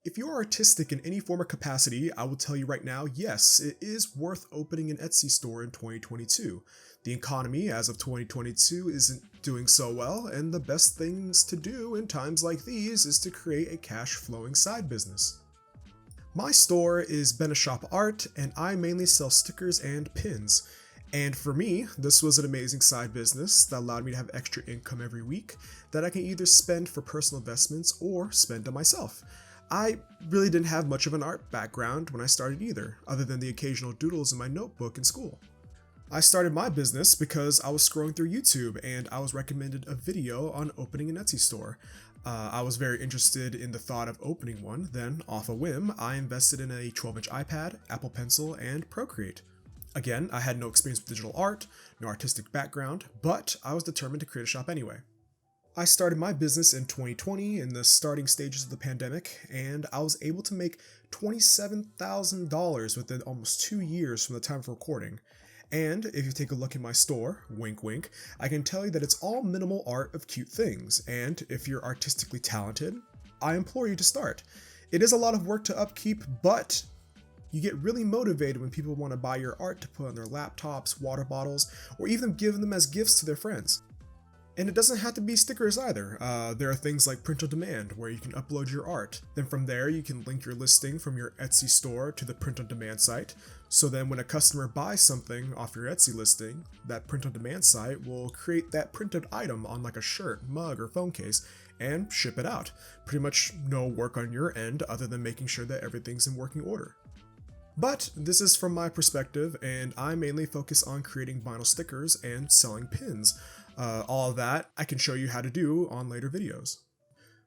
If you are artistic in any form or capacity, I will tell you right now, yes, it is worth opening an Etsy store in 2022. The economy as of 2022 isn't doing so well, and the best things to do in times like these is to create a cash flowing side business. My store is Benishop Art, and I mainly sell stickers and pins. And for me, this was an amazing side business that allowed me to have extra income every week that I can either spend for personal investments or spend on myself. I really didn't have much of an art background when I started either, other than the occasional doodles in my notebook in school. I started my business because I was scrolling through YouTube and I was recommended a video on opening an Etsy store. I was very interested in the thought of opening one, then, off a whim, I invested in a 12-inch iPad, Apple Pencil, and Procreate. Again, I had no experience with digital art, no artistic background, but I was determined to create a shop anyway. I started my business in 2020 in the starting stages of the pandemic, and I was able to make $27,000 within almost 2 years from the time of recording. And if you take a look at my store, wink wink, I can tell you that it's all minimal art of cute things, and if you're artistically talented, I implore you to start. It is a lot of work to upkeep, but you get really motivated when people want to buy your art to put on their laptops, water bottles, or even give them as gifts to their friends. And it doesn't have to be stickers either. There are things like print on demand where you can upload your art. Then from there, you can link your listing from your Etsy store to the print on demand site. So then when a customer buys something off your Etsy listing, that print on demand site will create that printed item on like a shirt, mug, or phone case and ship it out. Pretty much no work on your end other than making sure that everything's in working order. But this is from my perspective, and I mainly focus on creating vinyl stickers and selling pins. All of that I can show you how to do on later videos.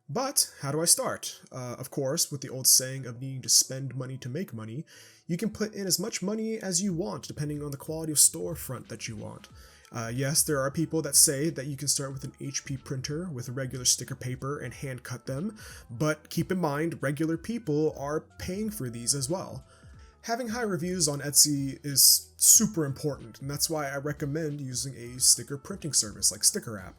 But how do I start? Of course, with the old saying of needing to spend money to make money, you can put in as much money as you want depending on the quality of storefront that you want. Yes, there are people that say that you can start with an HP printer with regular sticker paper and hand cut them, but keep in mind regular people are paying for these as well. Having high reviews on Etsy is super important, and that's why I recommend using a sticker printing service like StickerApp.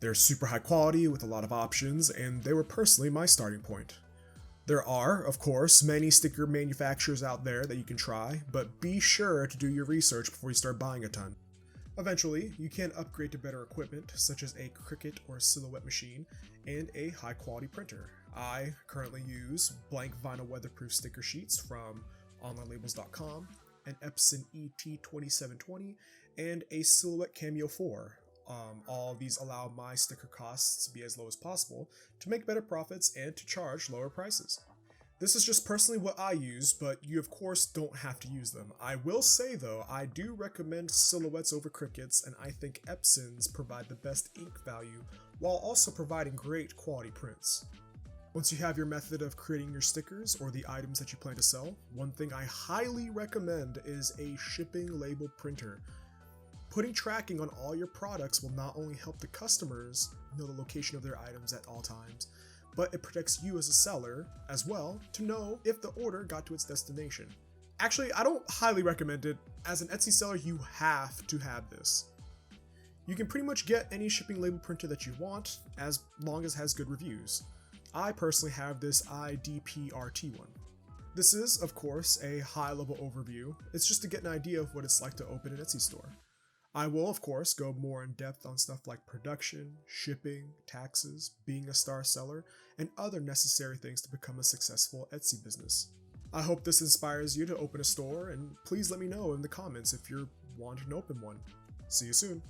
They're super high quality with a lot of options, and they were personally my starting point. There are, of course, many sticker manufacturers out there that you can try, but be sure to do your research before you start buying a ton. Eventually, you can upgrade to better equipment, such as a Cricut or Silhouette machine, and a high quality printer. I currently use blank vinyl weatherproof sticker sheets from onlinelabels.com, an Epson ET2720, and a Silhouette Cameo 4. All of these allow my sticker costs to be as low as possible to make better profits and to charge lower prices. This is just personally what I use, but you of course don't have to use them. I will say though, I do recommend Silhouettes over Cricuts, and I think Epsons provide the best ink value while also providing great quality prints. Once you have your method of creating your stickers or the items that you plan to sell, one thing I highly recommend is a shipping label printer. Putting tracking on all your products will not only help the customers know the location of their items at all times, but it protects you as a seller as well to know if the order got to its destination. Actually, I don't highly recommend it. As an Etsy seller, you have to have this. You can pretty much get any shipping label printer that you want as long as it has good reviews. I personally have this IDPRT one. This is, of course, a high-level overview. It's just to get an idea of what it's like to open an Etsy store. I will, of course, go more in depth on stuff like production, shipping, taxes, being a star seller, and other necessary things to become a successful Etsy business. I hope this inspires you to open a store, and please let me know in the comments if you're wanting to open one. See you soon.